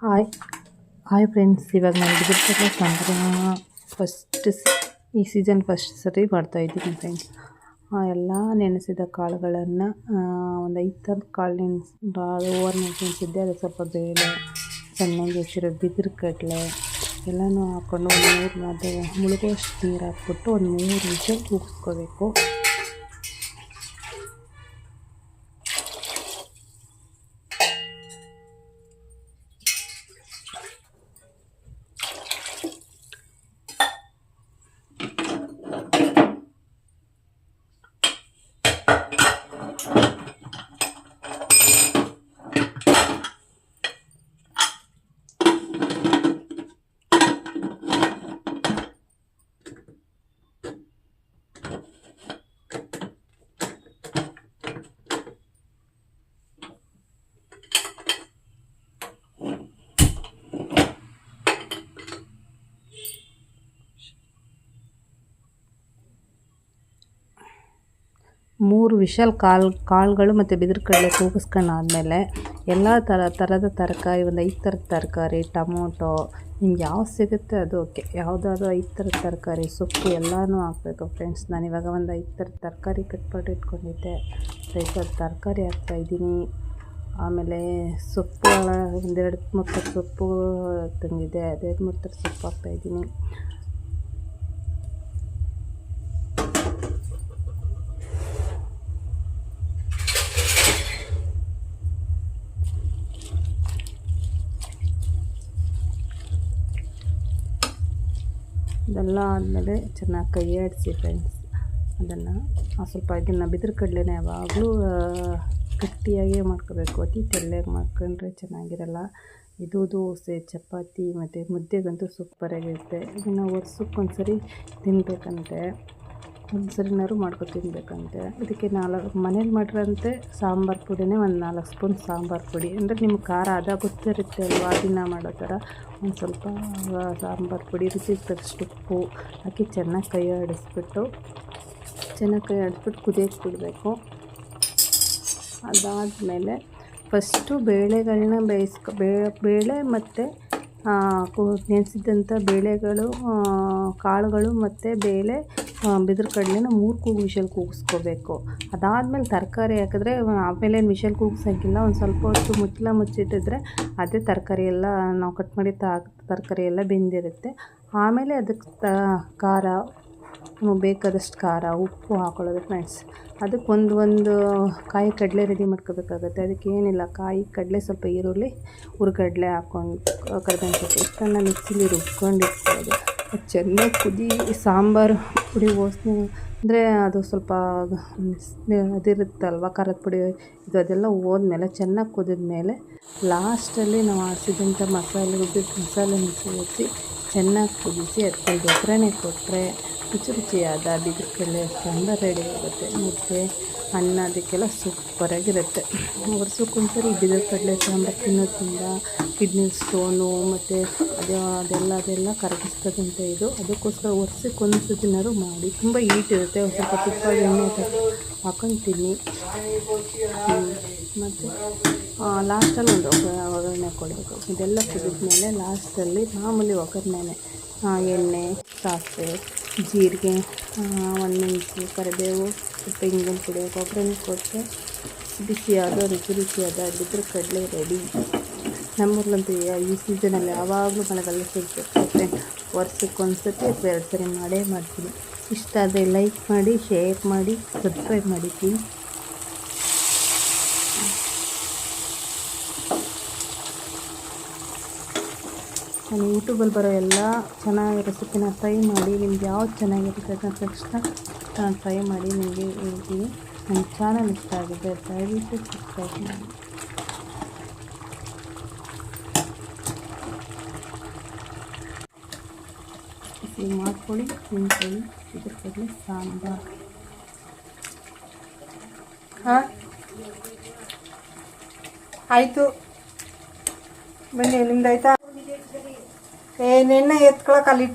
Hi friends, ಇವಾಗ ನಾನು ಬಿದಿರ್ಕಡಲೆ ಸಾಂಬಾರನ್ನ ಈ ಸೀಸನ್ ಫಸ್ಟ್ ಸರಿ ಮಾಡ್ತಾಯಿದ್ದೀನಿ ಫ್ರೆಂಡ್ಸ್. ಎಲ್ಲ ನೆನೆಸಿದ ಕಾಳುಗಳನ್ನು ಒಂದು 5 ಥರದ ಕಾಳು ಓವರ್ ನೆನೆಸಿದ್ದೆ. ಅದು ಸ್ವಲ್ಪ ಬೇಳೆ, ಸಣ್ಣಗೆ ಹೆಚ್ಚಿರೋ ಬಿದಿರ್ಕಡಲೆ ಎಲ್ಲನೂ ಹಾಕ್ಕೊಂಡು ಅದು ಮುಳುಗುವಷ್ಟು ನೀರು ಹಾಕ್ಬಿಟ್ಟು ಒಂದು 3 ವಿಷಲ್ ಕೂಗಿಸ್ಕೋಬೇಕು. ಮೂರು ವಿಷಲ್ ಕಾಳುಗಳು ಮತ್ತು ಬಿದಿರ್ಕಡಲೆ ಕೂಗಿಸ್ಕೊಂಡಾದ್ಮೇಲೆ ಎಲ್ಲ ಥರದ ತರಕಾರಿ, ಒಂದು 5 ಥರದ ತರಕಾರಿ, ಟೊಮೊಟೊ, ನಿಮ್ಗೆ ಯಾವ್ದು ಸಿಗುತ್ತೆ ಅದು ಓಕೆ, ಯಾವುದಾದ್ರು 5 ಥರದ ತರಕಾರಿ, ಸೊಪ್ಪು ಎಲ್ಲನೂ ಹಾಕಬೇಕು ಫ್ರೆಂಡ್ಸ್. ನಾನಿವಾಗ ಒಂದು 5 ಥರದ ತರಕಾರಿ ಕಟ್ ಮಾಡಿ ಇಟ್ಕೊಂಡಿದ್ದೆ. 5 ಥರದ ತರಕಾರಿ ಹಾಕ್ತಾಯಿದ್ದೀನಿ. ಆಮೇಲೆ ಸೊಪ್ಪು ಒಂದು 2-3 ಥರದ ಸೊಪ್ಪು ತಂದಿದ್ದೆ, 2-3 ಥರದ ಸೊಪ್ಪು ಹಾಕ್ತಾಯಿದ್ದೀನಿ. ಇದೆಲ್ಲ ಆದಮೇಲೆ ಚೆನ್ನಾಗಿ ಕೈ ಆಡಿಸಿ ಫ್ರೆಂಡ್ಸ್. ಅದನ್ನು ಸ್ವಲ್ಪ ಇದನ್ನು ಬಿದಿರ್ಕಡಲೆನ ಯಾವಾಗಲೂ ಗಟ್ಟಿಯಾಗೇ ಮಾಡ್ಕೋಬೇಕು, ಅತಿ ತೆಳ್ಳಗೆ ಮಾಡ್ಕೊಂಡ್ರೆ ಚೆನ್ನಾಗಿರಲ್ಲ. ಇದು ದೋಸೆ, ಚಪಾತಿ ಮತ್ತು ಮುದ್ದೆಗಂತೂ ಸೂಪರಾಗಿರುತ್ತೆ. ಇದನ್ನು ವರ್ಷಕ್ಕೊಂದ್ಸರಿ ತಿನ್ನಬೇಕಂತೆ, ಒಂದು ಸರಿನಾದ್ರು ಮಾಡ್ಕೊ ತಿನ್ನಬೇಕಂತೆ. ಇದಕ್ಕೆ ಮನೇಲಿ ಮಾಡಿರೋಂತೆ ಸಾಂಬಾರು ಪುಡಿನೇ ಒಂದು 4 ಸ್ಪೂನ್ ಸಾಂಬಾರು ಪುಡಿ, ಅಂದರೆ ನಿಮ್ಗೆ ಖಾರ ಗೊತ್ತಿರುತ್ತೆ ಅಲ್ವಾ, ದಿನ ಮಾಡೋ ಥರ ಒಂದು ಸ್ವಲ್ಪ ಸಾಂಬಾರು ಪುಡಿ, ರುಚಿಗೆ ತಕ್ಕಷ್ಟು ಉಪ್ಪು ಹಾಕಿ ಚೆನ್ನಾಗಿ ಕೈ ಆಡಿಸ್ಬಿಟ್ಟು ಕುದಿಯೋಕ್ಕೆ ಬಿಡಬೇಕು. ಅದಾದಮೇಲೆ ಫಸ್ಟು ಬೇಳೆಗಳನ್ನ ಬೇಳೆ ಮತ್ತು ನೆನೆಸಿದಂಥ ಬೇಳೆಗಳು, ಕಾಳುಗಳು ಮತ್ತು ಬೇಳೆ, ಬಿದಿರ್ಕಡಲೆನ 3 ವಿಷಲ್ ಕೂಗಿಸ್ಕೋಬೇಕು. ಅದಾದಮೇಲೆ ತರಕಾರಿ ಹಾಕಿದ್ರೆ ಆಮೇಲೆ ವಿಷಲ್ ಕೂಗಿಸೋಂಗಿಲ್ಲ. ಒಂದು ಸ್ವಲ್ಪ ಹೊತ್ತು ಮುಚ್ಚಿಟ್ಟಿದ್ರೆ ಅದೇ ತರಕಾರಿ ಎಲ್ಲ ನಾವು ಕಟ್ ಮಾಡಿ ತರಕಾರಿ ಎಲ್ಲ ಬೆಂದಿರುತ್ತೆ. ಆಮೇಲೆ ಅದಕ್ಕೆ ಖಾರ, ಬೇಕಾದಷ್ಟು ಖಾರ, ಉಪ್ಪು ಹಾಕೊಳ್ಳೋದು ಫ್ರೆಂಡ್ಸ್. ಅದಕ್ಕೆ ಒಂದು ಕಾಯಿ ಕಡಲೆ ರೆಡಿ ಮಾಡ್ಕೋಬೇಕಾಗುತ್ತೆ. ಅದಕ್ಕೆ ಏನಿಲ್ಲ, ಕಾಯಿ ಕಡಲೆ, ಸ್ವಲ್ಪ ಈರುಳ್ಳಿ, ಹುರ್ಗಡ್ಲೆ ಹಾಕ್ಕೊಂಡು ಕರ್ಬೇವಿನ ಸೊಪ್ಪು ಇಷ್ಟನ್ನು ಮಿಕ್ಸಿಲಿ ರುಬ್ಕೊಂಡಿಟ್ಕೊಳ್ಳೋದು. ಅದು ಚೆನ್ನಾಗಿ ಸಾಂಬಾರು ಪುಡಿ ವಾಸನೆ ಅಂದರೆ ಅದು ಸ್ವಲ್ಪ ಅದಿರುತ್ತಲ್ವ, ಖಾರದ ಪುಡಿ ಅದೆಲ್ಲ ಹೋದ್ಮೇಲೆ ಚೆನ್ನಾಗಿ ಕುದಿದ್ಮೇಲೆ ಲಾಸ್ಟಲ್ಲಿ ನಾವು ಹಾಕಿದಂಥ ಮಸಾಲೆ ಮಿಕ್ಸಿ ಚೆನ್ನಾಗಿ ಕುದಿಸಿ ಅದಕ್ಕೆ ಒಗ್ಗರಣೆ ಕೊಟ್ಟರೆ ರುಚಿಯಾದ ಬಿದಿರ್ಕಡಲೆ ಸಾಂಬಾರು ರೆಡಿ ಆಗುತ್ತೆ. ಮುದ್ದೆ, ಅನ್ನ, ಅದಕ್ಕೆಲ್ಲ ಸೂಪರಾಗಿರುತ್ತೆ. ವರ್ಷಕ್ಕೊಂದ್ಸರಿ ಬಿದಿರ್ಕಡಲೆ ಸಾಂಬಾರು ತಿನ್ನೋದ್ರಿಂದ ಕಿಡ್ನಿ ಸ್ಟೋನು ಮತ್ತು ಅದೆಲ್ಲ ಕರಗಿಸ್ತದಂತೆ ಇದು. ಅದಕ್ಕೋಸ್ಕರ ವರ್ಷಕ್ಕೊಂದ್ಸತಿನಾದ್ರು ಮಾಡಿ. ತುಂಬ ಹೀಟ್ ಇರುತ್ತೆ, ಒಂದು ಸ್ವಲ್ಪ ತುಪ್ಪ ಎಣ್ಣೆ ಹಾಕೊಂಡು ತಿನ್ನಿ. ಮತ್ತು ಲಾಸ್ಟಲ್ಲಿ ಒಂದು ಒಗ್ಗರಣೆ ಕೊಡಬೇಕು. ಇದೆಲ್ಲ ಕುದಿದ್ಮೇಲೆ ಲಾಸ್ಟಲ್ಲಿ ಮಾಮೂಲಿ ಒಗ್ಗರಣೆನೆ, ಎಣ್ಣೆ, ಸಾಸಿವೆ, ಜೀರಿಗೆ, ಒಣಮೆಣಸು, ಕರಿಬೇವು, ಸ್ವಲ್ಪ ಇಂಗಿನ ಪುಡಿ ಒಗ್ಗರಣೆ ಕೊಟ್ಟರೆ ರುಚಿಯಾದ ಬಿದಿರ್ಕಡಲೆ ರೆಡಿ. ನಮ್ಮೂರಲ್ಲಂತೂ ಈ ಸೀಸನಲ್ಲಿ ಯಾವಾಗಲೂ ಮಳೆಗಾಲ ಸಿಗುತ್ತೆ. ವರ್ಷಕ್ಕೊಂದ್ಸತಿ ಅಥವಾ 2 ಸರಿ ಮಾಡೇ ಮಾಡ್ತೀನಿ. ಇಷ್ಟ ಆದರೆ ಲೈಕ್ ಮಾಡಿ, ಶೇರ್ ಮಾಡಿ, ಸಬ್ಸ್ಕ್ರೈಬ್ ಮಾಡಿ ಪ್ಲೀಸ್. ನಾನು ಯೂಟ್ಯೂಬಲ್ಲಿ ಬರೋ ಎಲ್ಲ ಚೆನ್ನಾಗಿ ರೆಸಿಪಿನ ಟ್ರೈ ಮಾಡಿ, ನಿಮ್ಗೆ ಯಾವ್ದು ಚೆನ್ನಾಗಿರುತ್ತೆ ಅದನ್ನ ತಕ್ಷಣ ನಾನು ಟ್ರೈ ಮಾಡಿ ನಿಮಗೆ ಹೇಳ್ತೀನಿ. ನನ್ನ ಚಾನಲ್ ಇಷ್ಟ ಆಗಿದೆ ದಯವಿಟ್ಟು ಸಬ್ಸ್ಕ್ರೈಬ್ ಮಾಡಿ. ಮಾಡ್ಕೊಳ್ಳಿ, ತಿನ್ಕೊಳ್ಳಿ. ಬಿದಿರ್ಕಡಲೆ ಸಾಂಬಾರು. ಆಯಿತು, ಬನ್ನಿ. ನಿಮ್ದು ಆಯಿತಾ? ನೆನ್ನೆ ಎತ್ಕೊಳಕ್ಕೆ ಅಲ್ಲಿ